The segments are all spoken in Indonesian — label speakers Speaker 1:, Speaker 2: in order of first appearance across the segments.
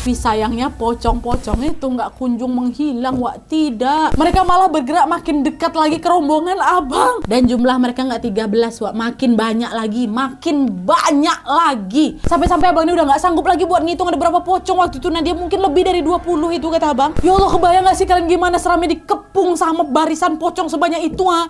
Speaker 1: Tapi sayangnya pocong-pocong itu nggak kunjung menghilang, Wak. Tidak. Mereka malah bergerak makin dekat lagi ke rombongan Abang. Dan jumlah mereka nggak 13, Wak. Makin banyak lagi. Sampai-sampai Abang ini udah nggak sanggup lagi buat ngitung ada berapa pocong waktu itu. Nah, dia mungkin lebih dari 20 itu kata Abang. Ya Allah, kebayang nggak sih kalian gimana seramnya dikepung sama barisan pocong sebanyak itu, ah?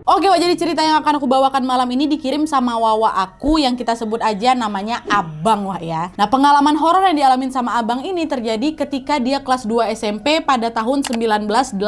Speaker 1: Oke, Wak, jadi cerita yang akan aku bawakan malam ini dikirim sama Wawa aku yang kita sebut aja namanya Abang, Wak, ya. Nah, pengalaman horor yang dialamin sama Abang ini terjadi ketika dia kelas 2 SMP pada tahun 1988.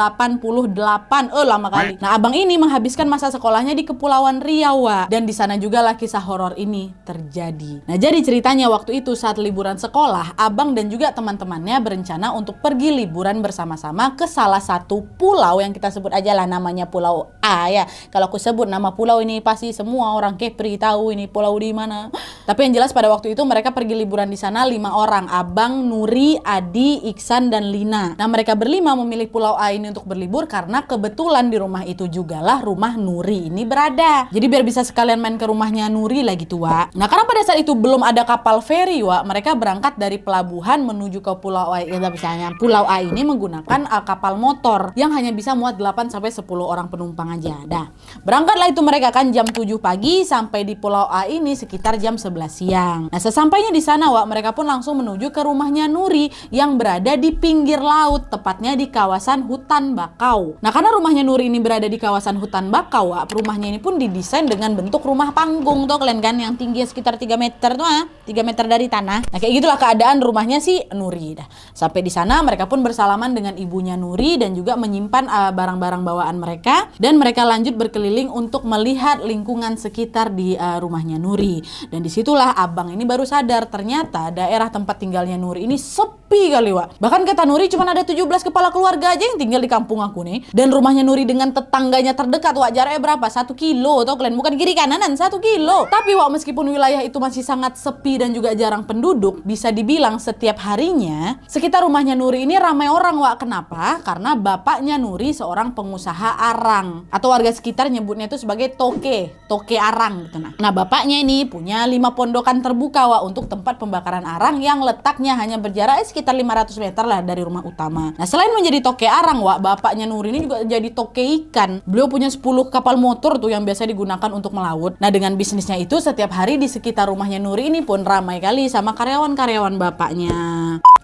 Speaker 1: Lama kali. Nah, Abang ini menghabiskan masa sekolahnya di Kepulauan Riau, Wak. Dan di sana juga lah kisah horor ini terjadi. Nah, jadi ceritanya waktu itu saat liburan sekolah, Abang dan juga teman-temannya berencana untuk pergi liburan bersama-sama ke salah satu pulau yang kita sebut aja lah namanya Pulau A, ya. Kalau aku sebut nama pulau ini pasti semua orang Kepri tahu ini pulau di mana. Tapi yang jelas pada waktu itu mereka pergi liburan di sana 5 orang. Abang, Nuri, Adi, Iksan, dan Lina. Nah, mereka berlima memilih Pulau A ini untuk berlibur karena kebetulan di rumah itu jugalah rumah Nuri ini berada. Jadi biar bisa sekalian main ke rumahnya Nuri lah gitu, Wak. Nah, karena pada saat itu belum ada kapal feri, Wak, mereka berangkat dari pelabuhan menuju ke Pulau A. Ya, misalnya Pulau A ini menggunakan kapal motor yang hanya bisa muat 8-10 orang penumpang aja. Dah. Berangkatlah itu mereka kan jam 7 pagi sampai di Pulau A ini sekitar jam 11 siang. Nah, sesampainya di sana, Wak, mereka pun langsung menuju ke rumahnya Nuri yang berada di pinggir laut, tepatnya di kawasan hutan bakau. Nah, karena rumahnya Nuri ini berada di kawasan hutan bakau, Wak, rumahnya ini pun didesain dengan bentuk rumah panggung tuh kalian kan, yang tinggi sekitar 3 meter tuh, 3 meter dari tanah. Nah, kayak gitulah keadaan rumahnya si Nuri. Dah. Sampai di sana mereka pun bersalaman dengan ibunya Nuri dan juga menyimpan barang-barang bawaan mereka, dan mereka lanjut berkeliling untuk melihat lingkungan sekitar di rumahnya Nuri. Dan disitulah Abang ini baru sadar ternyata daerah tempat tinggalnya Nuri ini sepi kali, Wak. Bahkan kata Nuri cuma ada 17 kepala keluarga aja yang tinggal di kampung aku nih. Dan rumahnya Nuri dengan tetangganya terdekat, Wak, jaraknya berapa? 1 kilo tau kalian, bukan kiri kananan, 1 kilo. Tapi, Wak, meskipun wilayah itu masih sangat sepi dan juga jarang penduduk, bisa dibilang setiap harinya sekitar rumahnya Nuri ini ramai orang, Wak. Kenapa? Karena bapaknya Nuri seorang pengusaha arang, atau warga sekitar nyebutnya itu sebagai toke arang gitu. Nah, bapaknya ini punya 5 pondokan terbuka, Wak, untuk tempat pembakaran arang yang letaknya hanya berjarak sekitar 500 meter lah dari rumah utama. Nah, selain menjadi toke arang, Wak, bapaknya Nuri ini juga jadi toke ikan. Beliau punya 10 kapal motor tuh yang biasa digunakan untuk melaut. Nah, dengan bisnisnya itu setiap hari di sekitar rumahnya Nuri ini pun ramai kali sama karyawan-karyawan bapaknya.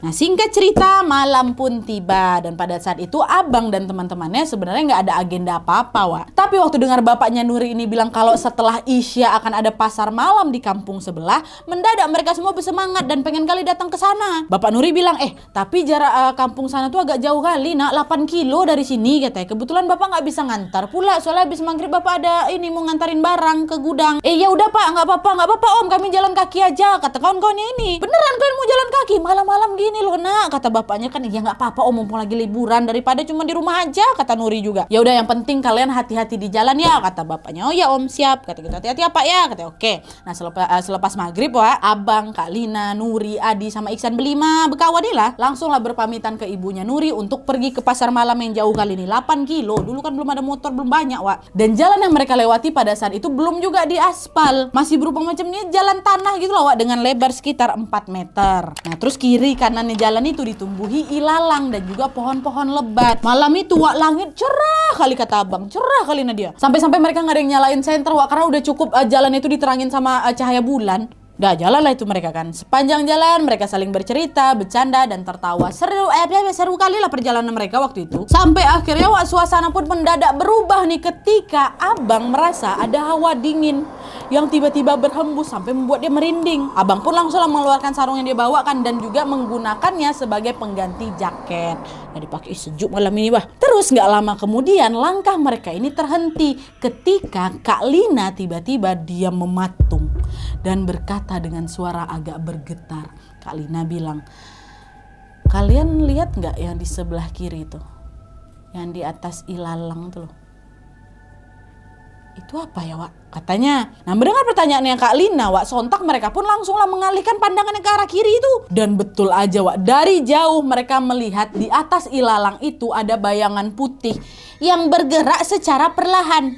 Speaker 1: Nah, singkat cerita, malam pun tiba dan pada saat itu Abang dan teman-temannya sebenarnya nggak ada agenda apa-apa, Wak. Tapi waktu dengar bapaknya Nuri ini bilang kalau setelah Isya akan ada pasar malam di kampung sebelah, mendadak mereka semua bersemangat dan pengen kali datang ke sana. Bapak Nuri bilang, tapi jarak kampung sana tuh agak jauh kali, nak, 8 kilo dari sini katanya. Kebetulan Bapak nggak bisa ngantar pula, soalnya habis maghrib Bapak ada ini mau ngantarin barang ke gudang. Ya udah, Pak, nggak apa-apa Om, kami jalan kaki aja, kata kawan-kawannya ini. Beneran kalian mau jalan kaki malam-malam gini loh, nak, kata bapaknya kan. Iya nggak apa-apa Om, mumpung lagi liburan, daripada cuma di rumah aja, kata Nuri juga. Ya udah, yang penting kalian hati-hati di jalan ya, kata bapaknya. Oh ya Om, siap, kata kita. Hati-hati ya Pak ya, kata oke. Nah, selepas maghrib, Wak, Abang, Kak Lina, Nuri, Adi sama Iksan berlima berkawan nih lah, langsunglah berpamitan ke ibunya Nuri untuk pergi ke pasar malam yang jauh kali ini, 8 kilo. Dulu kan belum ada motor, belum banyak, Wak. Dan jalan yang mereka lewati pada saat itu belum juga diaspal, masih berupa macamnya jalan tanah gitu loh, Wak, dengan lebar sekitar 4 meter. Nah, terus kiri kanannya jalan itu ditumbuhi ilalang dan juga pohon-pohon lebat. Malam itu, Wak, langit cerah kali kata Abang, cerah kali Nadia. Sampai-sampai mereka nggak ada yang nyalain senter, Wak, karena udah cukup jalan itu diterangin sama cahaya bulan. Udah jalan lah itu mereka kan. Sepanjang jalan mereka saling bercerita, bercanda dan tertawa. Seru kali lah perjalanan mereka waktu itu. Sampai akhirnya, Wak, suasana pun mendadak berubah nih ketika Abang merasa ada hawa dingin yang tiba-tiba berhembus sampai membuat dia merinding. Abang pun langsung mengeluarkan sarung yang dia bawa kan dan juga menggunakannya sebagai pengganti jaket. Nah, dipakai sejuk malam ini, wah. Terus nggak lama kemudian langkah mereka ini terhenti ketika Kak Lina tiba-tiba dia mematung dan berkata dengan suara agak bergetar. Kak Lina bilang, kalian lihat nggak yang di sebelah kiri itu, yang di atas ilalang tuh loh? Itu apa ya, Wak? Katanya. Nah, mendengar pertanyaannya Kak Lina, Wak, sontak mereka pun langsunglah mengalihkan pandangannya ke arah kiri itu. Dan betul aja, Wak, dari jauh mereka melihat di atas ilalang itu ada bayangan putih yang bergerak secara perlahan.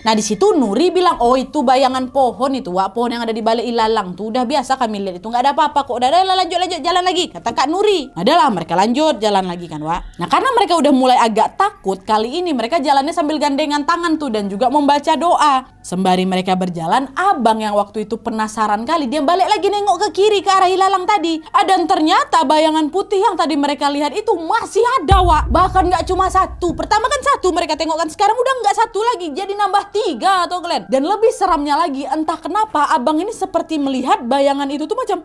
Speaker 1: Nah di situ Nuri bilang, oh itu bayangan pohon itu Wak, pohon yang ada di balik ilalang tuh udah biasa kami lihat itu nggak ada apa-apa kok. Udah lanjut jalan lagi kata Kak Nuri. Adalah mereka lanjut jalan lagi kan Wak. Nah karena mereka udah mulai agak takut, kali ini mereka jalannya sambil gandengan tangan tuh dan juga membaca doa. Sembari mereka berjalan, abang yang waktu itu penasaran kali dia balik lagi nengok ke kiri ke arah ilalang tadi. Dan ternyata bayangan putih yang tadi mereka lihat itu masih ada Wak. Bahkan nggak cuma satu. Pertama kan satu mereka tengok kan, sekarang udah nggak satu lagi, jadi nambah 3 atau kalian. Dan lebih seramnya lagi, entah kenapa abang ini seperti melihat bayangan itu tuh macam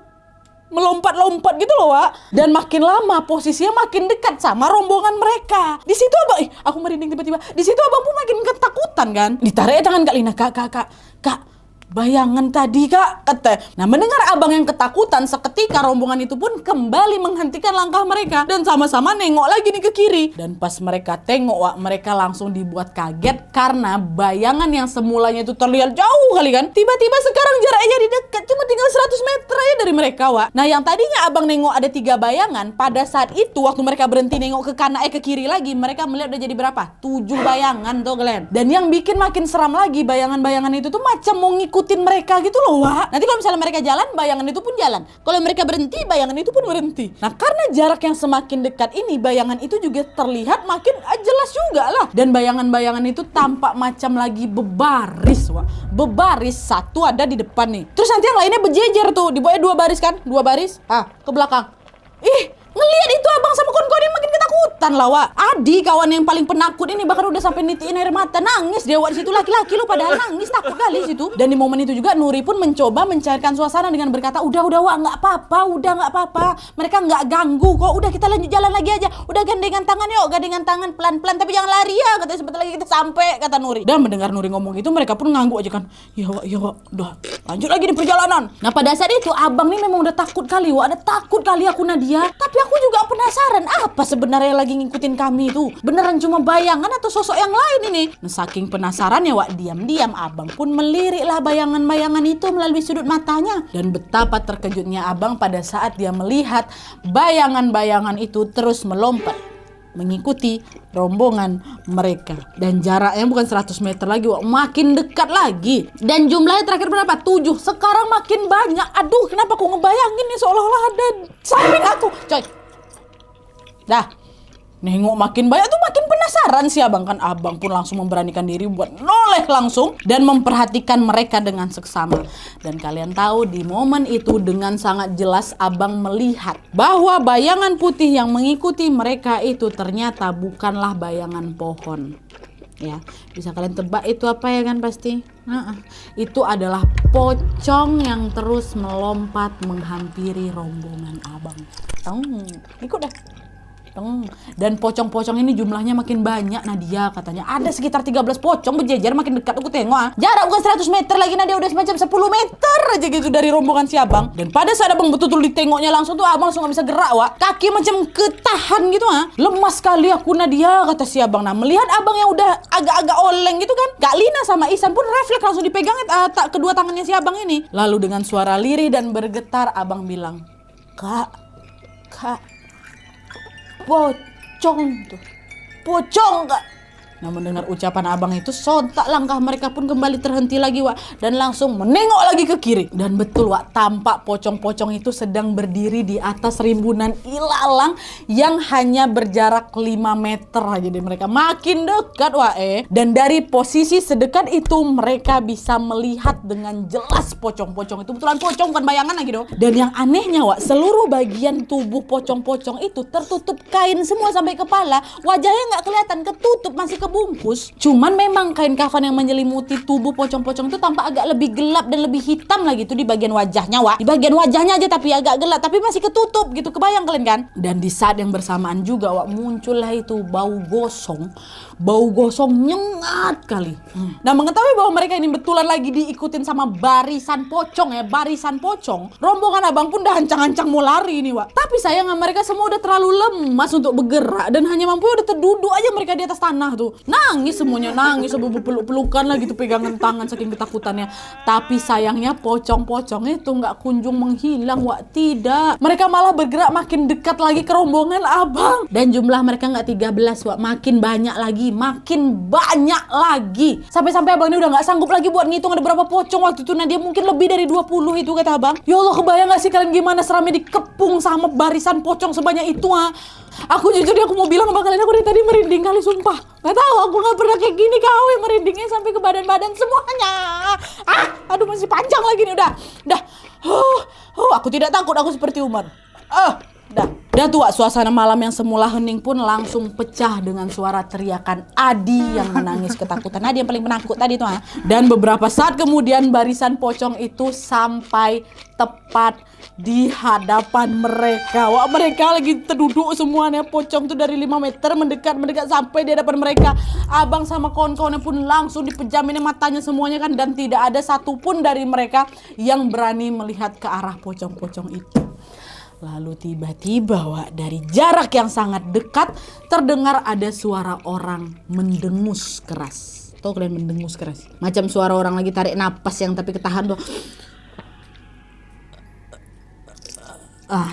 Speaker 1: melompat-lompat gitu loh Wak. Dan makin lama posisinya makin dekat sama rombongan mereka. Di situ abang, aku merinding tiba-tiba. Di situ abang pun makin ketakutan kan. Ditarik tangan Kak Lina, kak, bayangan tadi Kak, kata. Nah mendengar abang yang ketakutan, seketika rombongan itu pun kembali menghentikan langkah mereka dan sama-sama nengok lagi nih ke kiri. Dan pas mereka tengok Wak, mereka langsung dibuat kaget karena bayangan yang semulanya itu terlihat jauh kali kan, tiba-tiba sekarang jaraknya jadi dekat, cuma tinggal 100 meter aja dari mereka Wak. Nah yang tadinya abang nengok ada 3 bayangan, pada saat itu waktu mereka berhenti nengok ke kanan ke kiri lagi, mereka melihat udah jadi berapa? 7 bayangan tuh kalian. Dan yang bikin makin seram lagi, bayangan-bayangan itu tuh macam mau ngikutin mereka gitu loh Wak. Nanti kalau misalnya mereka jalan, bayangan itu pun jalan. Kalau mereka berhenti, bayangan itu pun berhenti. Nah karena jarak yang semakin dekat ini, bayangan itu juga terlihat makin jelas juga lah. Dan bayangan-bayangan itu tampak macam lagi bebaris Wak. Bebaris, satu ada di depan nih. Terus nanti yang lainnya berjejer tuh, dibuatnya 2 baris kan? 2 baris, ke belakang. Ngelihat itu abang sama kawan-kawan makin ketakutan lah Wak. Adi kawan yang paling penakut ini bahkan udah sampai nitiin air mata, nangis dia Wak di situ. Laki-laki lo padahal nangis, takut kali situ. Dan di momen itu juga Nuri pun mencoba mencairkan suasana dengan berkata, udah Wak, nggak apa-apa, mereka nggak ganggu kok, udah kita lanjut jalan lagi aja, udah gandengan tangan yuk, gandengan tangan pelan-pelan tapi jangan lari ya, katanya sebentar lagi kita sampai, kata Nuri. Dan mendengar Nuri ngomong itu mereka pun ngangguk aja kan, ya Wak, udah lanjut lagi di perjalanan. Nah pada saat itu abang nih memang udah takut kali Wak, ada takut kali aku Nadia, tapi aku juga penasaran apa sebenarnya lagi ngikutin kami itu. Beneran cuma bayangan atau sosok yang lain ini? Nah, saking penasaran ya Wak, diam-diam abang pun meliriklah bayangan-bayangan itu melalui sudut matanya. Dan betapa terkejutnya abang pada saat dia melihat bayangan-bayangan itu terus melompat mengikuti rombongan mereka. Dan jaraknya bukan 100 meter lagi Wak, makin dekat lagi. Dan jumlahnya terakhir berapa? 7. Sekarang makin banyak. Aduh kenapa aku ngebayangin nih seolah-olah ada samping aku coy. Dah nengok makin banyak tuh makin penasaran si abang kan. Abang pun langsung memberanikan diri buat noleh langsung dan memperhatikan mereka dengan seksama. Dan kalian tahu di momen itu dengan sangat jelas abang melihat bahwa bayangan putih yang mengikuti mereka itu ternyata bukanlah bayangan pohon. Ya, bisa kalian tebak itu apa ya kan pasti? Itu adalah pocong yang terus melompat menghampiri rombongan abang. Ikut dah. Dan pocong-pocong ini jumlahnya makin banyak Nadia, katanya ada sekitar 13 pocong berjejer makin dekat. Aku tengok jarak bukan 100 meter lagi Nadia, udah semacam 10 meter aja gitu dari rombongan si abang. Dan pada saat abang betul-betul ditengoknya langsung tuh abang langsung gak bisa gerak Wak, kaki macam ketahan gitu lemas sekali aku Nadia, kata si abang. Nah melihat abang yang udah agak-agak oleng gitu kan, Kak Lina sama Ihsan pun refleks langsung dipegang kedua tangannya si abang ini. Lalu dengan suara lirih dan bergetar abang bilang, Kak pocong tuh, pocong Kak. Nah mendengar ucapan abang itu sontak langkah mereka pun kembali terhenti lagi Wak, dan langsung menengok lagi ke kiri. Dan betul Wak, tampak pocong-pocong itu sedang berdiri di atas rimbunan ilalang yang hanya berjarak 5 meter aja dari mereka. Makin dekat Wak Dan dari posisi sedekat itu mereka bisa melihat dengan jelas pocong-pocong itu betulan pocong, bukan bayangan lagi dong. Dan yang anehnya Wak, seluruh bagian tubuh pocong-pocong itu tertutup kain semua sampai kepala. Wajahnya nggak kelihatan, ketutup, masih kebungkus. Cuman memang kain kafan yang menyelimuti tubuh pocong-pocong itu tampak agak lebih gelap dan lebih hitam lagi tuh di bagian wajahnya Wak. Di bagian wajahnya aja tapi agak gelap, tapi masih ketutup gitu, kebayang kalian kan? Dan di saat yang bersamaan juga Wak, muncullah itu bau gosong nyengat kali. Nah mengetahui bahwa mereka ini betulan lagi diikutin sama barisan pocong barisan pocong, rombongan abang pun udah ancang-ancang mau lari nih Wak. Tapi sayang mereka semua udah terlalu lemas untuk bergerak dan hanya mampu udah terduduk aja mereka di atas tanah tuh. Nangis semuanya, nangis, peluk-pelukan lah gitu, pegangan tangan saking ketakutannya. Tapi sayangnya pocong-pocong itu nggak kunjung menghilang, Wak. Tidak. Mereka malah bergerak makin dekat lagi ke rombongan abang. Dan jumlah mereka nggak 13, Wak. Makin banyak lagi. Sampai-sampai abang ini udah nggak sanggup lagi buat ngitung ada berapa pocong waktu itu. Nah, dia mungkin lebih dari 20 itu kata abang. Ya Allah, kebayang gak sih kalian gimana seramnya dikepung sama barisan pocong sebanyak itu, ha? Aku jujur aku mau bilang sama kalian, aku dari tadi merinding kali, sumpah. Gak tahu, aku gak pernah kayak gini kali, merindingnya sampai ke badan-badan semuanya. Aduh, masih panjang lagi nih, udah. Aku tidak takut, aku seperti Umar. Udah tua, suasana malam yang semula hening pun langsung pecah dengan suara teriakan Adi yang menangis ketakutan. Adi yang paling penakut tadi tuh. Dan beberapa saat kemudian barisan pocong itu sampai tepat di hadapan mereka. Wah, mereka lagi terduduk semuanya. Pocong tuh dari 5 meter mendekat sampai di hadapan mereka. Abang sama kawan-kawannya pun langsung dipejamin matanya semuanya kan. Dan tidak ada satupun dari mereka yang berani melihat ke arah pocong-pocong itu. Lalu tiba-tiba, Wak, dari jarak yang sangat dekat terdengar ada suara orang mendengus keras. Tahu kalian mendengus keras? Macam suara orang lagi tarik napas yang tapi ketahan tuh.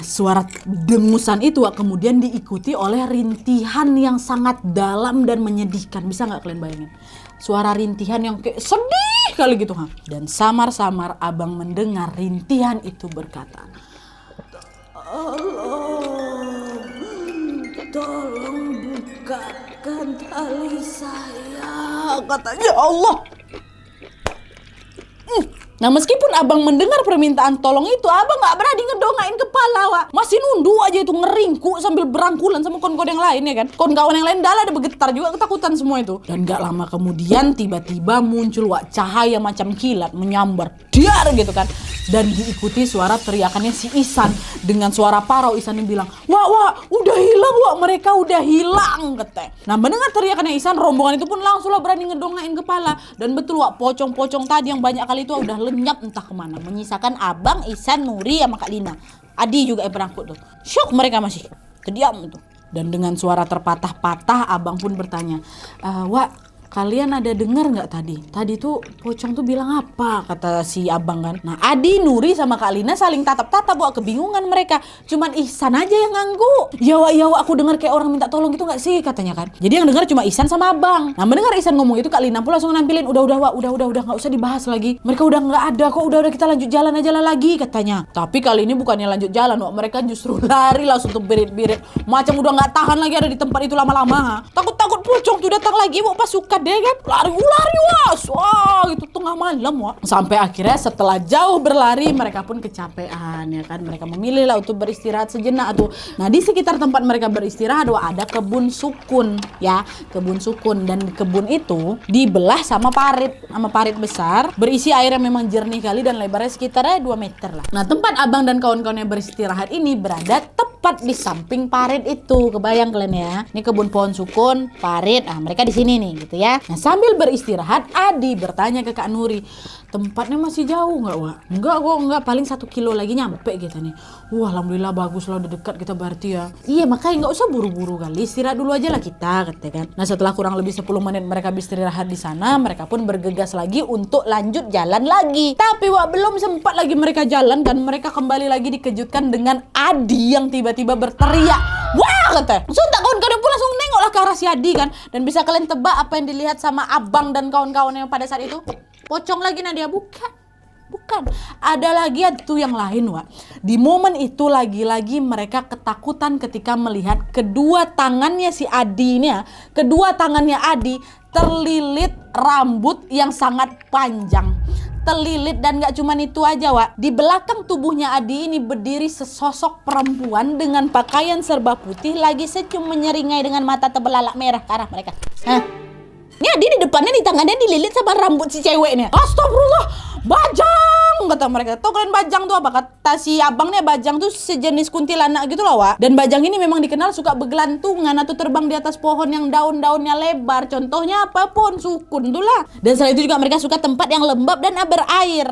Speaker 1: Suara dengusan itu, Wak, kemudian diikuti oleh rintihan yang sangat dalam dan menyedihkan. Bisa nggak kalian bayangin? Suara rintihan yang kayak sedih kali gitu, ha? Dan samar-samar abang mendengar rintihan itu berkata, tolong bukakan tali saya, katanya. Allah. Nah, meskipun abang mendengar permintaan tolong itu, abang gak berani ngedongain kepala, Wak. Masih nunduk aja itu, ngeringkuk sambil berangkulan sama kawan-kawan yang lain, ya kan. Kawan-kawan yang lain dah ada bergetar juga, ketakutan semua itu. Dan gak lama kemudian tiba-tiba muncul, Wak, cahaya macam kilat menyambar, dar gitu kan. Dan diikuti suara teriakannya si Ihsan. Dengan suara parau Ihsan yang bilang, Wak, udah hilang, Wak, mereka udah hilang, katanya. Nah, mendengar teriakannya Ihsan, rombongan itu pun langsung lah berani ngedongain kepala. Dan betul, Wak, pocong-pocong tadi yang banyak kali itu udah lenyap entah kemana, menyisakan abang, Ihsan, Nuri, sama Kak Lina. Adi juga yang penakut tuh. Syok mereka masih terdiam itu. Dan dengan suara terpatah-patah abang pun bertanya, Wak, kalian ada dengar nggak tadi? Tadi tuh pocong tuh bilang apa? Kata si abang kan. Nah, Adi, Nuri sama Kak Lina saling tatap-tatap, Wak, kebingungan mereka. Cuman Ihsan aja yang nganggu. Ya Wak, aku dengar kayak orang minta tolong gitu nggak sih, katanya kan. Jadi yang dengar cuma Ihsan sama abang. Nah, mendengar Ihsan ngomong itu, Kak Lina pun langsung nampilin, udah Wak, udah nggak usah dibahas lagi. Mereka udah nggak ada kok, udah kita lanjut jalan aja lah lagi, katanya. Tapi kali ini bukannya lanjut jalan, Wak, mereka justru lari langsung tuh berit-berit. Macam udah nggak tahan lagi ada di tempat itu lama-lama. Takut pocong tuh datang lagi, Wak, pasukan deh kan, lari wah itu tengah malam, Wak. Sampai akhirnya setelah jauh berlari mereka pun kecapean, ya kan. Mereka memilih lah untuk beristirahat sejenak tuh. Nah, di sekitar tempat mereka beristirahat, Wak, ada kebun sukun, ya, kebun sukun. Dan kebun itu dibelah sama parit besar berisi air yang memang jernih kali dan lebarnya sekitar 2 meter lah. Nah, tempat abang dan kawan-kawannya beristirahat ini berada tepat di samping parit itu. Kebayang kalian ya? Ini kebun pohon sukun, parit. Mereka di sini nih gitu ya. Nah, sambil beristirahat, Adi bertanya ke Kak Nuri, tempatnya masih jauh nggak, Wak? Enggak, paling 1 kilo lagi nyampe gitu nih. Wah, alhamdulillah bagus lah, udah dekat kita berarti ya. Iya, makanya nggak usah buru-buru kali, istirahat dulu aja lah kita, kata kan. Nah, setelah kurang lebih 10 menit mereka beristirahat di sana, mereka pun bergegas lagi untuk lanjut jalan lagi. Tapi, Wak, belum sempat lagi mereka jalan kan, mereka kembali lagi dikejutkan dengan Adi yang tiba-tiba berteriak, wah, kata. Sontak kawan-kawan pun langsung nengoklah ke arah si Adi kan. Dan bisa kalian tebak apa yang dilihat sama abang dan kawan-kawannya pada saat itu? Pocong lagi, Nadia? Bukan. Ada lagi tuh yang lain, Wak. Di momen itu lagi-lagi mereka ketakutan ketika melihat kedua tangannya si Adi ini, kedua tangannya Adi terlilit rambut yang sangat panjang. Terlilit, dan gak cuman itu aja, Wak. Di belakang tubuhnya Adi ini berdiri sesosok perempuan dengan pakaian serba putih, lagi senyum menyeringai dengan mata terbelalak merah ke arah mereka. Ini Adi di depannya, di tangannya dililit sama rambut si ceweknya. Astagfirullah, bajang kata mereka. Tahu kalian bajang tuh apa? Kata si abangnya, bajang tuh sejenis kuntilanak gitu loh, Wak. Dan bajang ini memang dikenal suka bergelantungan atau terbang di atas pohon yang daun-daunnya lebar. Contohnya apa? Pohon sukun tuh lah. Dan selain itu juga mereka suka tempat yang lembab dan berair.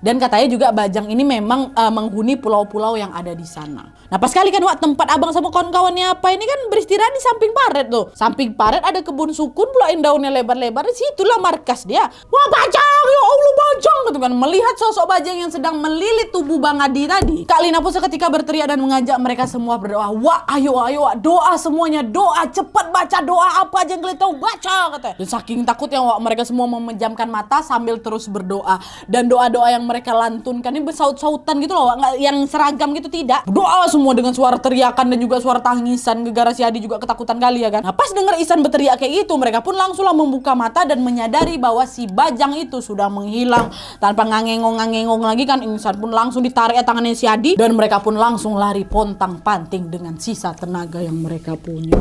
Speaker 1: Dan katanya juga bajang ini memang menghuni pulau-pulau yang ada di sana. Nah pas kali kan, Wak, tempat abang sama kawan-kawannya apa ini kan beristirahat di samping paret tuh. Samping paret ada kebun sukun pula yang daunnya lebar-lebar. Situlah markas dia. Wah, bajang, ya Allah bajang, gitu kan. Melihat sosok bajang yang sedang melilit tubuh Bang Adi tadi, Kak Lina pun seketika berteriak dan mengajak mereka semua berdoa. Wah, ayo Wak, doa semuanya, doa, cepat baca doa apa aja yang kalian tahu, baca, katanya. Dan saking takutnya, Wak, mereka semua memejamkan mata sambil terus berdoa. Dan doa-doa yang mereka lantunkan ini bersaut-sautan gitu loh, Wak, yang seragam gitu, tidak. Doa semua dengan suara teriakan dan juga suara tangisan. Gegara si Adi juga ketakutan kali ya kan. Nah pas dengar Ihsan berteriak kayak gitu, mereka pun langsunglah membuka mata dan menyadari bahwa si bajang itu sudah menghilang. Tanpa ngangengong lagi kan, Ihsan pun langsung ditarik tangannya si Adi dan mereka pun langsung lari pontang-panting dengan sisa tenaga yang mereka punya.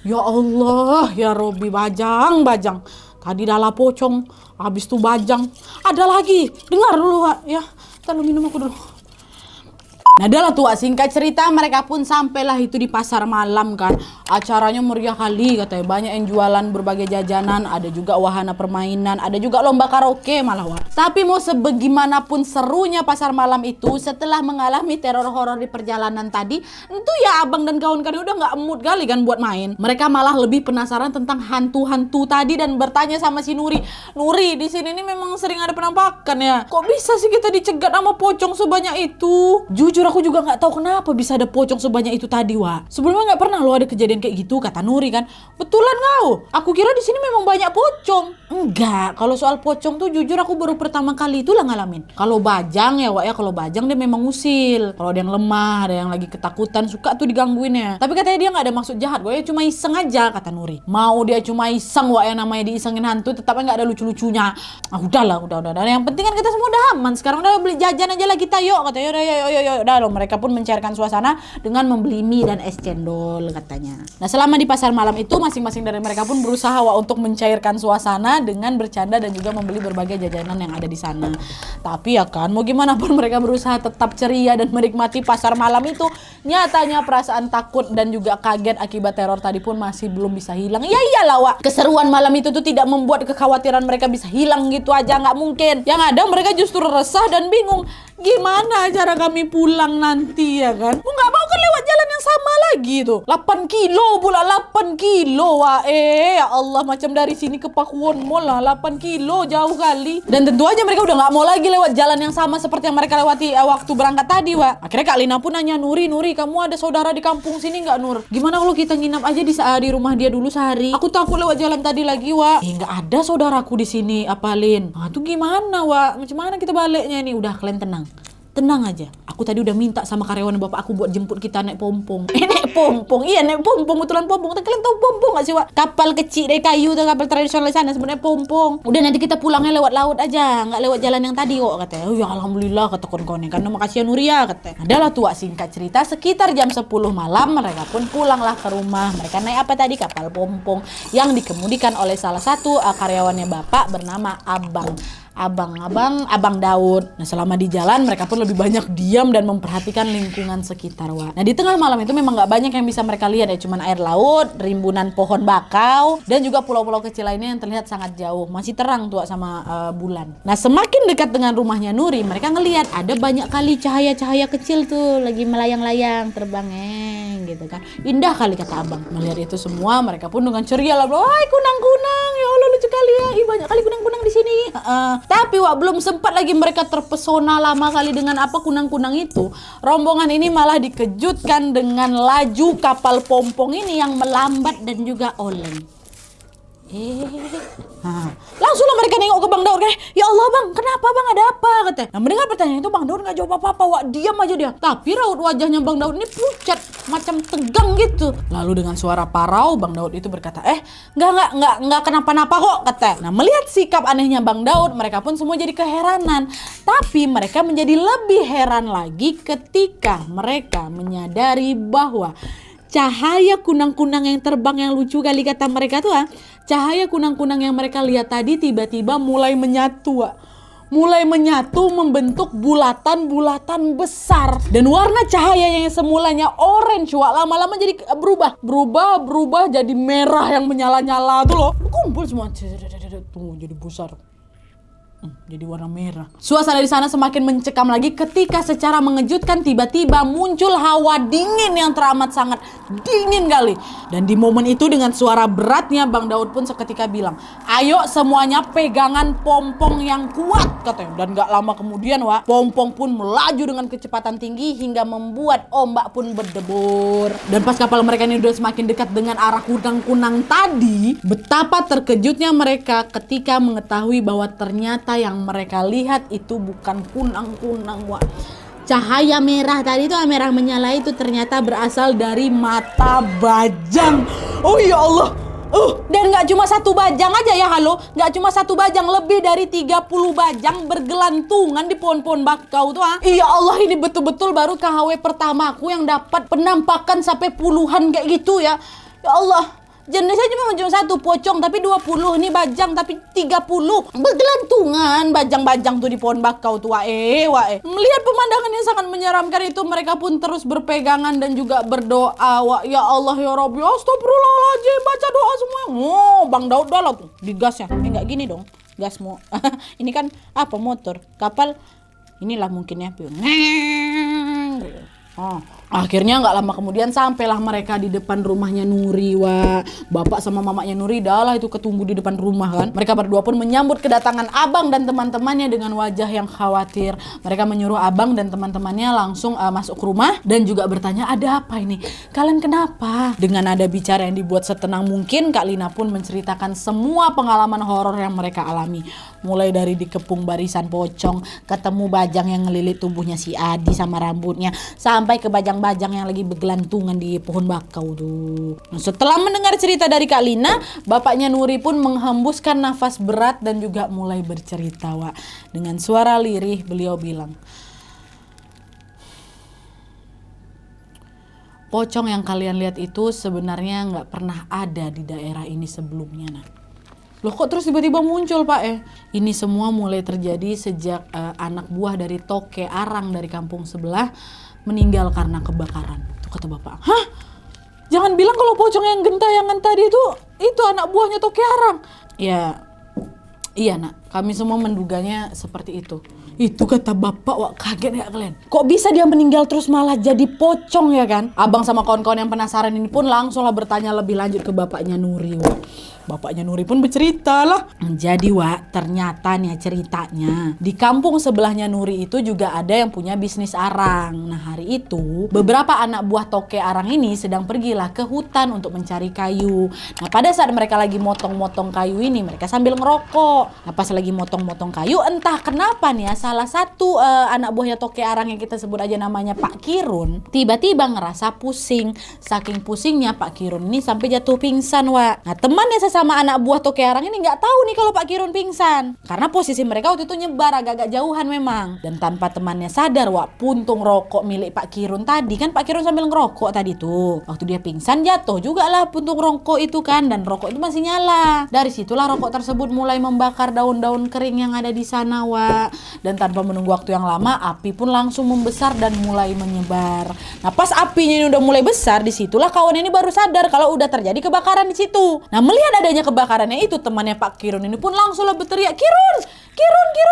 Speaker 1: Ya Allah, ya Robi, bajang. Tadi adalah pocong, habis itu bajang. Ada lagi, dengar dulu, Wak, ya. Ntar lu minum aku dulu. Nah adalah tuh, singkat cerita mereka pun sampailah itu di pasar malam kan. Acaranya meriah kali katanya, banyak yang jualan berbagai jajanan, ada juga wahana permainan, ada juga lomba karaoke malah, Wak. Tapi mau sebagaimanapun serunya pasar malam itu, setelah mengalami teror horor di perjalanan tadi, itu ya abang dan kawan-kawan udah nggak mood kali kan buat main. Mereka malah lebih penasaran tentang hantu-hantu tadi dan bertanya sama si Nuri, di sini nih memang sering ada penampakan ya. Kok bisa sih kita dicegat sama pocong sebanyak itu? Jujur aku juga nggak tahu kenapa bisa ada pocong sebanyak itu tadi, Wak. Sebelumnya nggak pernah lo ada kejadian kayak gitu, kata Nuri kan. Betulan kau? Aku kira di sini memang banyak pocong. Enggak, kalau soal pocong tuh jujur aku baru pertama kali itulah ngalamin. Kalau bajang ya, Wak, ya, kalau bajang dia memang usil. Kalau ada yang lemah, ada yang lagi ketakutan, suka tuh digangguin ya. Tapi katanya dia nggak ada maksud jahat, Wak, ya cuma iseng aja, kata Nuri. Mau dia cuma iseng, Wak, ya namanya diisengin hantu, tetapnya nggak ada lucu-lucunya. Udahlah. Yang penting kan kita semua udah aman. Sekarang udah beli jajan aja lah kita, yuk, katanya. Yuk. Udah loh, mereka pun mencairkan suasana dengan membeli mie dan es cendol, katanya. Nah selama di pasar malam itu, masing-masing dari mereka pun berusaha, Wak, untuk mencairkan suasana dengan bercanda dan juga membeli berbagai jajanan yang ada di sana. Tapi ya kan, mau gimana pun mereka berusaha tetap ceria dan menikmati pasar malam itu. Nyatanya perasaan takut dan juga kaget akibat teror tadi pun masih belum bisa hilang. Ya iyalah, Wak, keseruan malam itu tuh tidak membuat kekhawatiran mereka bisa hilang gitu aja, nggak mungkin. Yang ada mereka justru resah dan bingung. Gimana cara kami pulang nanti ya kan? Nggak mau kan lewat jalan yang sama lagi tuh. 8 kilo pula, 8 kilo, Wak. Ya Allah, macam dari sini ke Pakuwon Mall lah, 8 kilo, jauh kali. Dan tentu aja mereka udah nggak mau lagi lewat jalan yang sama seperti yang mereka lewati waktu berangkat tadi, Wak. Akhirnya Kak Lina pun nanya, Nuri, kamu ada saudara di kampung sini nggak, Nur? Gimana kalau kita nginap aja di rumah dia dulu sehari? Aku takut lewat jalan tadi lagi, Wak. Nggak ada saudaraku di sini, apa Lin? Nah, tuh gimana, Wak? Macam mana kita baliknya nih? Udah, kalian tenang aja. Aku tadi udah minta sama karyawan bapak aku buat jemput kita naik pompong. Naik pompong. Iya, naik pompong, betulan pompong. Kalian tahu pompong gak sih, Wak? Kapal kecil dari kayu tuh, kapal tradisional di sana sebenarnya pompong. Udah, nanti kita pulangnya lewat laut aja, nggak lewat jalan yang tadi kok, katanya. Oh ya alhamdulillah, kata kawan-kawannya. Karena makasih ya Nuri ya, katanya. Adalah tuh, Wak, singkat cerita sekitar jam 10 malam mereka pun pulanglah ke rumah. Mereka naik apa tadi? Kapal pompong yang dikemudikan oleh salah satu karyawannya bapak bernama Abang Daud. Nah selama di jalan mereka pun lebih banyak diam dan memperhatikan lingkungan sekitar, Wak. Nah di tengah malam itu memang nggak banyak yang bisa mereka lihat ya, cuman air laut, rimbunan pohon bakau, dan juga pulau-pulau kecil lainnya yang terlihat sangat jauh. Masih terang tuh, Wak, sama bulan. Nah semakin dekat dengan rumahnya Nuri, mereka ngelihat ada banyak kali cahaya-cahaya kecil tuh lagi melayang-layang, terbang gitu kan. Indah kali, kata abang. Melihat itu semua mereka pun dengan ceria lah, wah kunang-kunang, ya Allah lucu kali ya, banyak kali kunang-kunang di sini. Tapi, Wak, belum sempat lagi mereka terpesona lama kali dengan apa kunang-kunang itu, rombongan ini malah dikejutkan dengan laju kapal pompong ini yang melambat dan juga oleng. Langsunglah mereka nengok ke Bang Daud kayak, ya Allah Bang, kenapa Bang, ada apa, katanya. Nah mendengar pertanyaan itu Bang Daud nggak jawab apa-apa, Wak, diam aja dia. Tapi raut wajahnya Bang Daud ini pucat, macam tegang gitu. Lalu dengan suara parau Bang Daud itu berkata, nggak kenapa-napa kok, katanya. Nah melihat sikap anehnya Bang Daud, mereka pun semua jadi keheranan. Tapi mereka menjadi lebih heran lagi ketika mereka menyadari bahwa cahaya kunang-kunang yang terbang yang lucu kali, kata mereka tuh, cahaya kunang-kunang yang mereka lihat tadi tiba-tiba mulai menyatu, Wak. mulai menyatu membentuk bulatan-bulatan besar. Dan warna cahaya yang semulanya orange, Wak, lama-lama jadi berubah jadi merah yang menyala-nyala tuh loh. Kumpul semua. Tunggu, jadi besar. Jadi warna merah. Suasana di sana semakin mencekam lagi ketika secara mengejutkan tiba-tiba muncul hawa dingin yang teramat sangat dingin kali. Dan di momen itu dengan suara beratnya Bang Daud pun seketika bilang, "Ayo semuanya pegangan pompong yang kuat," katanya. Dan gak lama kemudian, Wak, pompong pun melaju dengan kecepatan tinggi hingga membuat ombak pun berdebur. Dan pas kapal mereka ini udah semakin dekat dengan arah kunang-kunang tadi, betapa terkejutnya mereka ketika mengetahui bahwa ternyata yang mereka lihat itu bukan kunang-kunang, Wak. Cahaya merah tadi itu, merah menyala itu ternyata berasal dari mata bajang. Oh ya Allah. Dan gak cuma satu bajang aja ya, halo. Gak cuma satu bajang, lebih dari 30 bajang bergelantungan di pohon-pohon bakau tuh. Iya Allah, ini betul-betul baru KHW pertamaku yang dapat penampakan sampai puluhan kayak gitu ya. Ya Allah. Jenisnya cuma satu, pocong tapi 20, ini bajang tapi 30. Bergelantungan bajang-bajang tuh di pohon bakau tuh, wae. Melihat pemandangan yang sangat menyeramkan itu, mereka pun terus berpegangan dan juga berdoa. Wah, ya Allah ya Rabbi, astagfirullahaladzim, baca doa semua. Bang Daud dah tuh digasnya. Enggak gini dong, gas mau. Ini kan apa, motor, kapal. Inilah mungkin ya. Akhirnya nggak lama kemudian sampailah mereka di depan rumahnya Nuri, Wak. Bapak sama mamanya Nuri dah lah itu ketunggu di depan rumah kan. Mereka berdua pun menyambut kedatangan abang dan teman-temannya dengan wajah yang khawatir. Mereka menyuruh abang dan teman-temannya langsung masuk ke rumah dan juga bertanya, "Ada apa ini? Kalian kenapa?" Dengan nada bicara yang dibuat setenang mungkin, Kak Lina pun menceritakan semua pengalaman horor yang mereka alami. Mulai dari dikepung barisan pocong, ketemu bajang yang ngelilit tubuhnya si Adi sama rambutnya, sampai ke bajang-bajang yang lagi bergelantungan di pohon bakau tuh. Nah, setelah mendengar cerita dari Kak Lina, bapaknya Nuri pun menghembuskan nafas berat dan juga mulai bercerita, Wak. Dengan suara lirih beliau bilang, "Pocong yang kalian lihat itu sebenarnya nggak pernah ada di daerah ini sebelumnya, Nak." Loh, kok terus tiba-tiba muncul, Pak? Ini semua mulai terjadi sejak anak buah dari Toke Arang dari kampung sebelah meninggal karena kebakaran. Tuh kata bapak. Hah? Jangan bilang kalau pocong yang gentayangan tadi itu anak buahnya Toke Arang. Ya, iya Nak. Kami semua menduganya seperti itu. Itu kata bapak, Wak, kaget ya kalian. Kok bisa dia meninggal terus malah jadi pocong ya kan? Abang sama kawan-kawan yang penasaran ini pun langsunglah bertanya lebih lanjut ke bapaknya Nuri, Wak. Bapaknya Nuri pun bercerita lah. Jadi, Wak, ternyata nih ceritanya di kampung sebelahnya Nuri itu juga ada yang punya bisnis arang. Nah, hari itu beberapa anak buah Toke Arang ini sedang pergilah ke hutan untuk mencari kayu. Nah, pada saat mereka lagi motong-motong kayu ini, mereka sambil ngerokok. Nah, pas lagi motong-motong kayu, entah kenapa nih ya, salah satu anak buahnya Toke Arang yang kita sebut aja namanya Pak Kirun, tiba-tiba ngerasa pusing. Saking pusingnya Pak Kirun ini sampai jatuh pingsan, Wak. Nah, temannya sama anak buah Toke Arang ini nggak tahu nih kalau Pak Kirun pingsan, karena posisi mereka waktu itu nyebar agak-agak jauhan memang. Dan tanpa temannya sadar, Wak, puntung rokok milik Pak Kirun tadi, kan Pak Kirun sambil ngerokok tadi tuh, waktu dia pingsan jatuh juga lah puntung rokok itu kan, dan rokok itu masih nyala. Dari situlah rokok tersebut mulai membakar daun-daun kering yang ada di sana, Wak. Dan tanpa menunggu waktu yang lama, api pun langsung membesar dan mulai menyebar. Nah, pas apinya ini udah mulai besar, disitulah kawan ini baru sadar kalau udah terjadi kebakaran di situ. Nah, melihat adanya kebakarannya itu, temannya Pak Kirun ini pun langsunglah berteriak, Kirun,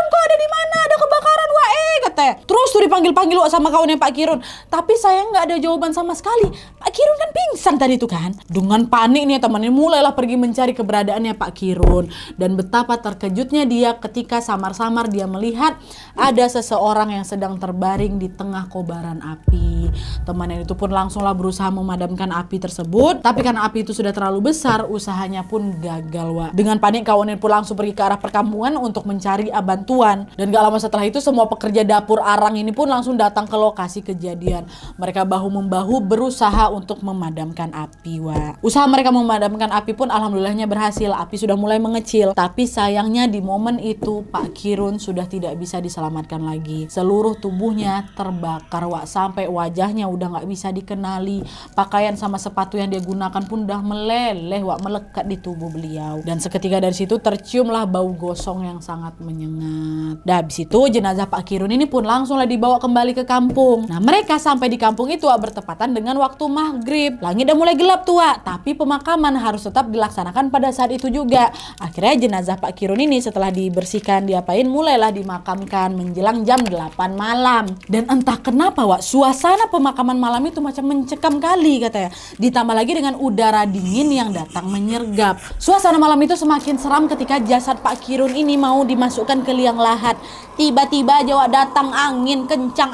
Speaker 1: kok ada di mana? Ada kebakaran, Wak, katanya. Terus tuh dipanggil-panggil sama kawannya Pak Kirun, tapi saya nggak ada jawaban sama sekali. Pak Kirun kan pingsan tadi tuh kan. Dengan panik nih temannya mulailah pergi mencari keberadaannya Pak Kirun, dan betapa terkejutnya dia ketika samar-samar dia melihat ada seseorang yang sedang terbaring di tengah kobaran api. Temannya itu pun langsunglah berusaha memadamkan api tersebut, tapi karena api itu sudah terlalu besar, usahanya pun gagal, Wak. Dengan panik kawannya pun langsung pergi ke arah perkampungan untuk mencari bantuan. Dan gak lama setelah itu semua pekerja dapur arang ini pun langsung datang ke lokasi kejadian. Mereka bahu-membahu berusaha untuk memadamkan api, Wak. Usaha mereka memadamkan api pun alhamdulillahnya berhasil. Api sudah mulai mengecil, tapi sayangnya di momen itu Pak Kirun sudah tidak bisa diselamatkan lagi. Seluruh tubuhnya terbakar, Wak, sampai wajahnya udah gak bisa dikenali. Pakaian sama sepatu yang dia gunakan pun udah meleleh, Wak, melekat di tubuh beliau. Dan seketika dari situ terciumlah bau gosong yang sangat menyengat. Dah habis itu jenazah Pak Kirun ini pun langsunglah dibawa kembali ke kampung. Nah mereka sampai di kampung itu bertepatan dengan waktu maghrib. Langit udah mulai gelap tuh tapi pemakaman harus tetap dilaksanakan pada saat itu juga. Akhirnya jenazah Pak Kirun ini setelah dibersihkan diapain mulailah dimakamkan menjelang jam 8 malam. Dan entah kenapa suasana pemakaman malam itu macam mencekam kali katanya. Ditambah lagi dengan udara dingin yang datang menyergap. Suasana malam itu semakin seram ketika jasad Pak Kirun ini mau dimasukkan ke liang lahat. Tiba-tiba aja datang angin kencang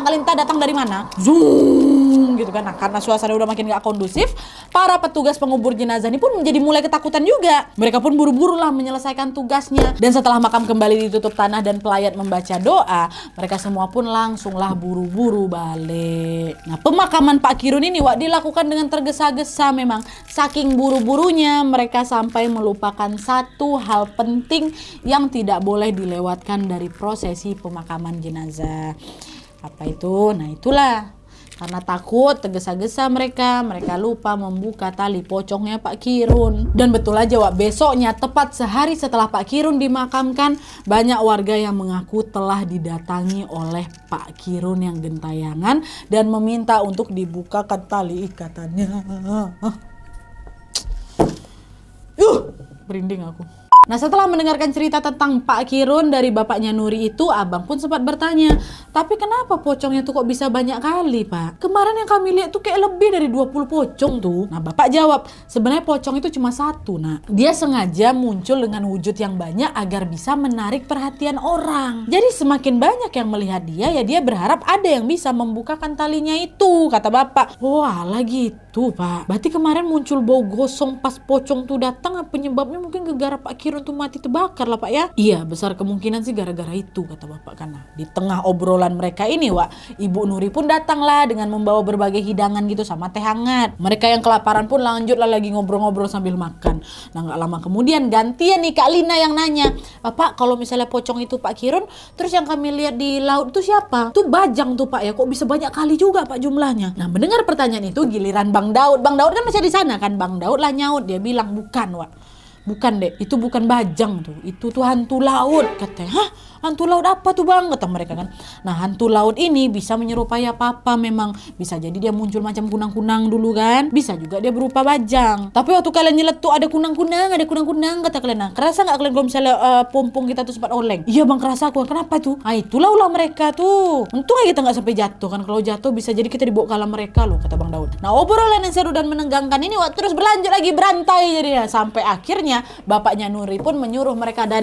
Speaker 1: kali entah datang dari mana. Zoom gitu kan. Nah, karena suasana udah makin gak kondusif, para petugas pengubur jenazah ini pun menjadi mulai ketakutan juga. Mereka pun buru-buru lah menyelesaikan tugasnya. Dan setelah makam kembali ditutup tanah dan pelayat membaca doa, mereka semua pun langsunglah buru-buru balik. Nah, pemakaman Pak Kirun ini dilakukan dengan tergesa-gesa memang. Saking buru-burunya mereka sampai melupakan satu hal penting yang tidak boleh dilewatkan dari prosesi pemakaman jenazah. Apa itu? Nah, itulah. Karena takut tergesa-gesa mereka lupa membuka tali pocongnya Pak Kirun. Dan betul aja besoknya tepat sehari setelah Pak Kirun dimakamkan, banyak warga yang mengaku telah didatangi oleh Pak Kirun yang gentayangan dan meminta untuk dibukakan tali ikatannya. Merinding aku. Nah setelah mendengarkan cerita tentang Pak Kirun dari bapaknya Nuri itu, abang pun sempat bertanya, tapi kenapa pocongnya tuh kok bisa banyak kali Pak? Kemarin yang kami lihat tuh kayak lebih dari 20 pocong tuh. Nah bapak jawab, sebenarnya pocong itu cuma satu nak. Dia sengaja muncul dengan wujud yang banyak agar bisa menarik perhatian orang. Jadi semakin banyak yang melihat dia, ya dia berharap ada yang bisa membukakan talinya itu, kata bapak. Wah gitu Pak. Berarti kemarin muncul bau gosong pas pocong tuh datang, penyebabnya mungkin gara-gara Pak Kirun tuh mati terbakar lah Pak ya. Iya besar kemungkinan sih gara-gara itu kata bapak. Karena di tengah obrolan mereka ini Ibu Nuri pun datanglah dengan membawa berbagai hidangan gitu sama teh hangat. Mereka yang kelaparan pun lanjutlah lagi ngobrol-ngobrol sambil makan. Nah gak lama kemudian gantian nih Kak Lina yang nanya, Pak kalau misalnya pocong itu Pak Kirun, terus yang kami lihat di laut itu siapa? Tuh bajang tuh Pak ya, kok bisa banyak kali juga Pak jumlahnya. Nah mendengar pertanyaan itu giliran Bang Daud kan masih di sana kan. Bang Daud lah nyaut, dia bilang bukan bukan dek, itu bukan bajang tuh, itu tuh hantu laut katanya. Hah? Hantu laut apa tuh bang? Kata mereka kan. Nah hantu laut ini bisa menyerupai apa-apa memang. Bisa jadi dia muncul macam kunang-kunang dulu kan. Bisa juga dia berupa bajang. Tapi waktu kalian nyeletuk ada kunang-kunang kata kalian. Nah kerasa gak kalian kalau misalnya pompong kita tuh sempat oleng? Iya bang kerasa aku. Kenapa tuh? Nah itulah ulah mereka tuh. Untung aja kita gak sampai jatuh kan. Kalau jatuh bisa jadi kita dibawa kalah mereka loh kata Bang Daud. Nah obrolan yang seru dan menegangkan ini terus berlanjut lagi berantai jadinya. Sampai akhirnya bapaknya Nuri pun menyuruh mereka dah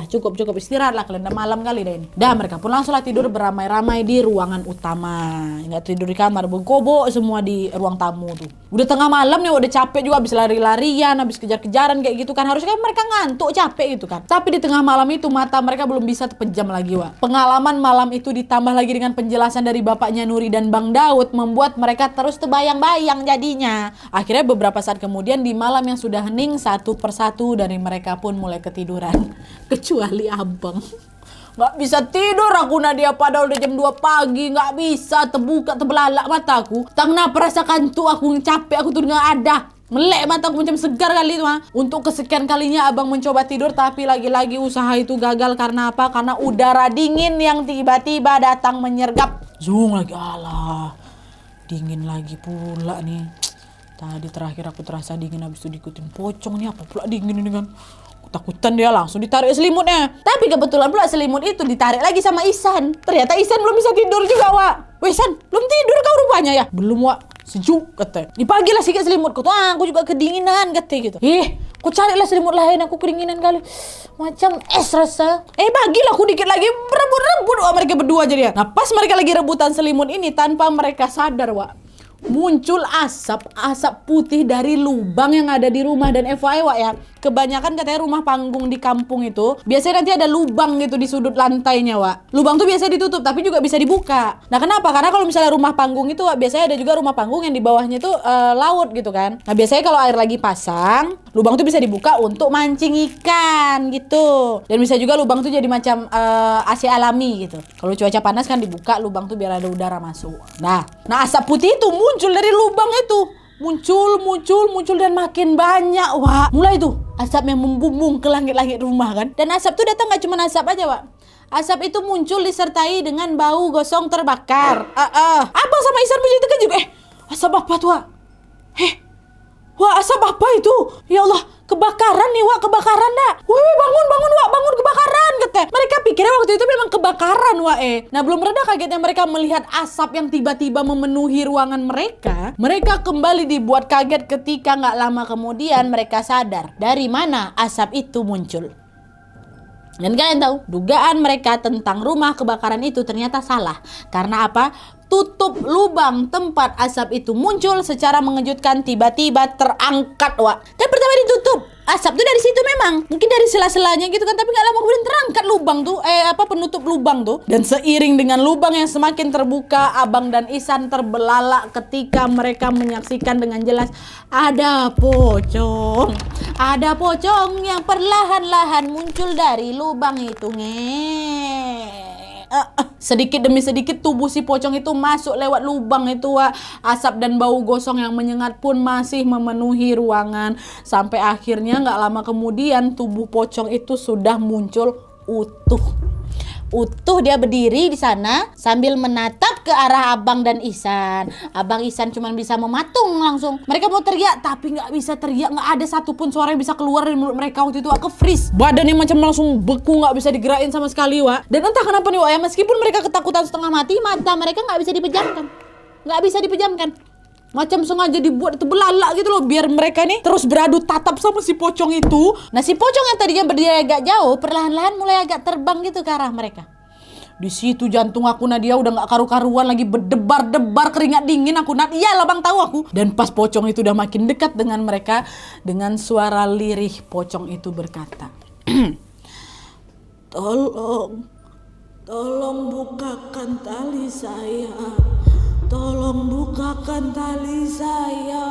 Speaker 1: cukup istirahatlah kalian udah malam kali deh ini. Dah mereka pun langsunglah tidur beramai-ramai di ruangan utama. Nggak tidur di kamar, bergobok semua di ruang tamu tuh. Udah tengah malam nih, udah capek juga habis lari-larian, habis kejar-kejaran kayak gitu kan. Harusnya kan mereka ngantuk, capek gitu kan. Tapi di tengah malam itu mata mereka belum bisa terpejam lagi Pengalaman malam itu ditambah lagi dengan penjelasan dari bapaknya Nuri dan Bang Daud membuat mereka terus terbayang-bayang jadinya. Akhirnya beberapa saat kemudian di malam yang sudah hening, satu persatu dari mereka pun mulai ketiduran. Kecuali abang. Gak bisa tidur aku Nadia padahal udah jam 2 pagi. Gak bisa terbelalak mataku. Tak kenapa rasa kantuk aku, capek aku tuh gak ada. Melek mataku macam segar kali itu Untuk kesekian kalinya abang mencoba tidur, tapi lagi-lagi usaha itu gagal. Karena apa? Karena udara dingin yang tiba-tiba datang menyergap. Zung lagi, alah dingin lagi pula nih. Tadi terakhir aku terasa dingin, habis itu diikutin pocong nih. Apa pula dingin ini kan. Takutan dia langsung ditarik selimutnya. Tapi kebetulan pula selimut itu ditarik lagi sama Ihsan. Ternyata Ihsan belum bisa tidur juga Wah Ihsan belum tidur kau rupanya ya. Belum sejuk kata. Dipagilah sikit selimutku tuh. Aku juga kedinginan kata gitu. Kau carilah selimut lain, aku kedinginan kali. Macam es rasa. Bagilah aku dikit lagi. Berebut mereka berdua jadi ya. Nah pas mereka lagi rebutan selimut ini, tanpa mereka sadar muncul asap putih dari lubang yang ada di rumah. Dan FYI ya, kebanyakan katanya rumah panggung di kampung itu biasanya nanti ada lubang gitu di sudut lantainya Lubang tuh biasanya ditutup tapi juga bisa dibuka. Nah kenapa? Karena kalau misalnya rumah panggung itu biasanya ada juga rumah panggung yang di bawahnya itu laut gitu kan. Nah biasanya kalau air lagi pasang, lubang tuh bisa dibuka untuk mancing ikan gitu. Dan bisa juga lubang tuh jadi macam AC alami gitu. Kalau cuaca panas kan dibuka lubang tuh biar ada udara masuk. Nah asap putih itu muncul dari lubang itu. Muncul dan makin banyak Mulai tuh Asap yang membumbung ke langit-langit rumah kan. Dan asap tuh datang gak cuma asap aja, Wak. Asap itu muncul disertai dengan bau gosong terbakar. Abang sama Ihsan menjadi terkejut. Asap apa tuh, Wak? Wah, asap apa itu? Ya Allah, kebakaran nih, Wak, kebakaran dah. Wih, bangun, Wak, bangun, kebakaran, kata. Mereka pikirnya waktu itu memang kebakaran, Wak. Nah, belum reda kagetnya mereka melihat asap yang tiba-tiba memenuhi ruangan mereka. Mereka kembali dibuat kaget ketika nggak lama kemudian mereka sadar dari mana asap itu muncul. Dan kalian tahu, dugaan mereka tentang rumah kebakaran itu ternyata salah. Karena apa? Tutup lubang tempat asap itu muncul secara mengejutkan tiba-tiba terangkat, Wak. Kan pertama ditutup, asap tuh dari situ memang, mungkin dari sela-selanya gitu kan, tapi nggak lama kemudian terangkat lubang tuh, penutup lubang tuh. Dan seiring dengan lubang yang semakin terbuka, Abang dan Ihsan terbelalak ketika mereka menyaksikan dengan jelas ada pocong yang perlahan-lahan muncul dari lubang itu. Sedikit demi sedikit tubuh si pocong itu masuk lewat lubang itu, Wak. Asap dan bau gosong yang menyengat pun masih memenuhi ruangan. Sampai akhirnya gak lama kemudian tubuh pocong itu sudah muncul utuh dia berdiri di sana sambil menatap ke arah Abang dan Ihsan. Abang Ihsan cuma bisa mematung langsung. Mereka mau teriak tapi nggak bisa teriak, nggak ada satupun suara yang bisa keluar dari mulut mereka waktu itu. Ke freeze, badannya macam langsung beku, nggak bisa digerakin sama sekali, Wak. Dan entah kenapa nih, Wak, ya, meskipun mereka ketakutan setengah mati, mata mereka nggak bisa dipejamkan. Macam sengaja dibuat itu belalak gitu loh, biar mereka nih terus beradu tatap sama si pocong itu. Nah, si pocong yang tadinya berdiri agak jauh perlahan-lahan mulai agak terbang gitu ke arah mereka. Di situ jantung aku, Nadia, udah gak karu-karuan lagi, berdebar-debar keringat dingin aku. Iyalah Bang, tahu aku. Dan pas pocong itu udah makin dekat dengan mereka, dengan suara lirih pocong itu berkata, Tolong bukakan tali saya. Tolong bukakan tali saya.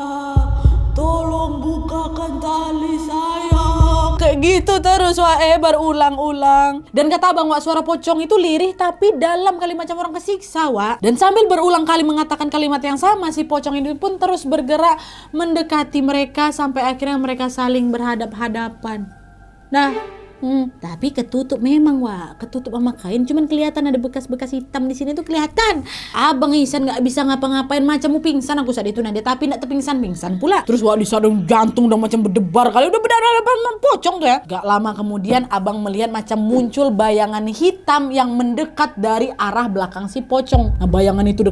Speaker 1: Tolong bukakan tali saya. Kayak gitu terus, Wak, berulang-ulang. Dan kata Abang, Wak, suara pocong itu lirih tapi dalam kali macam orang kesiksa, Wak. Dan sambil berulang kali mengatakan kalimat yang sama, si pocong ini pun terus bergerak mendekati mereka sampai akhirnya mereka saling berhadap-hadapan. Nah, tapi ketutup memang, Wak, ketutup sama kain, cuman kelihatan ada bekas-bekas hitam di sini tuh kelihatan. Abang Ihsan nggak bisa ngapa-ngapain, macam mau pingsan aku saat itu, Nadia, tapi nggak terpingsan pula. Terus, Wak, di sadung jantung udah macam berdebar kali, udah berdarah pocong tuh ya. Gak lama kemudian Abang melihat macam muncul bayangan hitam yang mendekat dari arah belakang si pocong. Nah, bayangan itu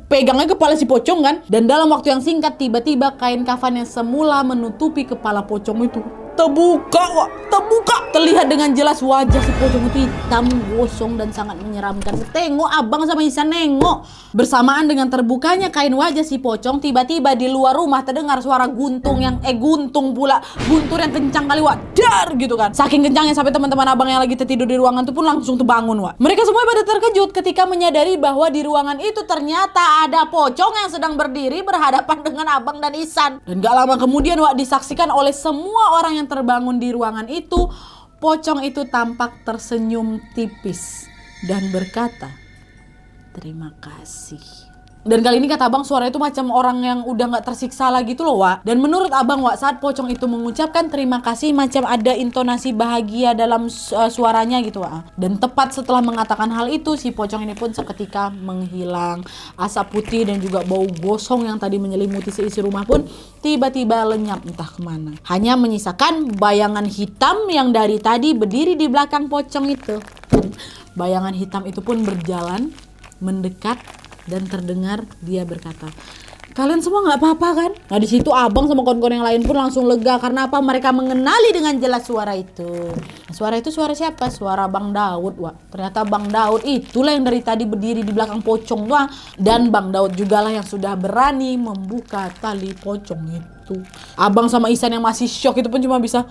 Speaker 1: pegangnya kepala si pocong kan. Dan dalam waktu yang singkat tiba-tiba kain kafan yang semula menutupi kepala pocong itu terbuka, Wak. Terlihat dengan jelas wajah si pocong itu hitam, gosong dan sangat menyeramkan. Tengok Abang sama Ihsan nengok. Bersamaan dengan terbukanya kain wajah si pocong, tiba-tiba di luar rumah terdengar suara guntur yang kencang kali, Wak. Dar gitu kan. Saking kencangnya sampai teman-teman Abang yang lagi tertidur di ruangan itu pun langsung terbangun, Wak. Mereka semua pada terkejut ketika menyadari bahwa di ruangan itu ternyata ada pocong yang sedang berdiri berhadapan dengan Abang dan Ihsan. Dan gak lama kemudian, Wak, disaksikan oleh semua orang yang terbangun di ruangan itu. Pocong itu tampak tersenyum tipis dan berkata, "Terima kasih." Dan kali ini kata Abang suara itu macam orang yang udah gak tersiksa lagi tuh loh, Wak. Dan menurut Abang, Wak, saat pocong itu mengucapkan terima kasih macam ada intonasi bahagia dalam suaranya gitu, Wak. Dan tepat setelah mengatakan hal itu, si pocong ini pun seketika menghilang. Asap putih dan juga bau gosong yang tadi menyelimuti seisi rumah pun tiba-tiba lenyap entah kemana. Hanya menyisakan bayangan hitam yang dari tadi berdiri di belakang pocong itu. Bayangan hitam itu pun berjalan mendekat dan terdengar dia berkata, "Kalian semua nggak apa-apa kan?" Nah, di situ Abang sama kawan-kawan yang lain pun langsung lega karena apa? Mereka mengenali dengan jelas suara itu. Nah, suara itu suara siapa? Suara Bang Daud, Wak. Ternyata Bang Daud itulah yang dari tadi berdiri di belakang pocong, Wak. Dan Bang Daud jugalah yang sudah berani membuka tali pocong itu. Abang sama Ihsan yang masih shock itu pun cuma bisa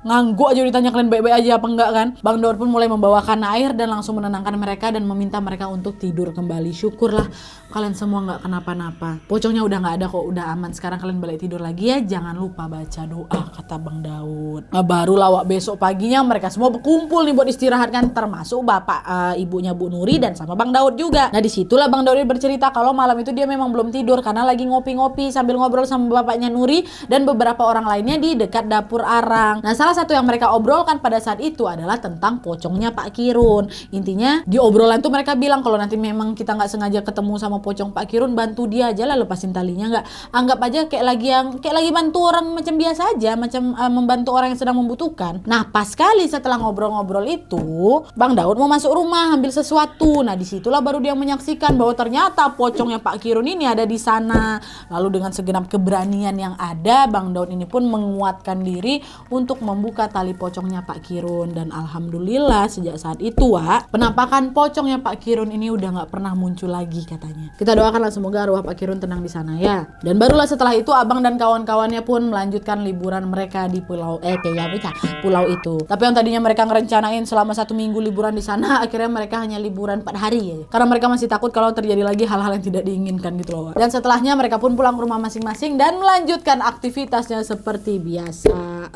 Speaker 1: ngangguk aja ditanya kalian baik-baik aja apa enggak kan. Bang Daud pun mulai membawakan air dan langsung menenangkan mereka dan meminta mereka untuk tidur kembali. Syukurlah kalian semua nggak kenapa-napa. Pocongnya udah nggak ada kok, udah aman. Sekarang kalian balik tidur lagi ya. Jangan lupa baca doa, kata Bang Daud. Nah, baru lawak besok paginya mereka semua berkumpul nih buat istirahat kan, termasuk bapak ibunya Bu Nuri dan sama Bang Daud juga. Nah disitulah Bang Daud bercerita kalau malam itu dia memang belum tidur karena lagi ngopi-ngopi sambil ngobrol sama bapaknya Nuri dan beberapa orang lainnya di dekat dapur arang. Nah salah satu yang mereka obrolkan pada saat itu adalah tentang pocongnya Pak Kirun. Intinya di obrolan tuh mereka bilang kalau nanti memang kita nggak sengaja ketemu sama pocong Pak Kirun, bantu dia aja lah, lepasin talinya, nggak anggap aja kayak lagi bantu orang macam biasa aja, macam membantu orang yang sedang membutuhkan. Nah pas kali setelah ngobrol-ngobrol itu Bang Daud mau masuk rumah ambil sesuatu. Nah disitulah baru dia menyaksikan bahwa ternyata pocongnya Pak Kirun ini ada di sana. Lalu dengan segenap keberanian yang ada, Bang Daud ini pun menguatkan diri untuk membuka tali pocongnya Pak Kirun. Dan alhamdulillah sejak saat itu penampakan pocongnya Pak Kirun ini udah nggak pernah muncul lagi katanya. Kita doakanlah semoga arwah Pak Kirun tenang di sana ya. Dan barulah setelah itu abang dan kawan-kawannya pun melanjutkan liburan mereka di pulau itu. Tapi yang tadinya mereka ngerencanain selama 1 minggu liburan di sana, akhirnya mereka hanya liburan 4 hari ya. Karena mereka masih takut kalau terjadi lagi hal-hal yang tidak diinginkan gitu loh. Dan setelahnya mereka pun pulang ke rumah masing-masing dan melanjutkan aktivitasnya seperti biasa.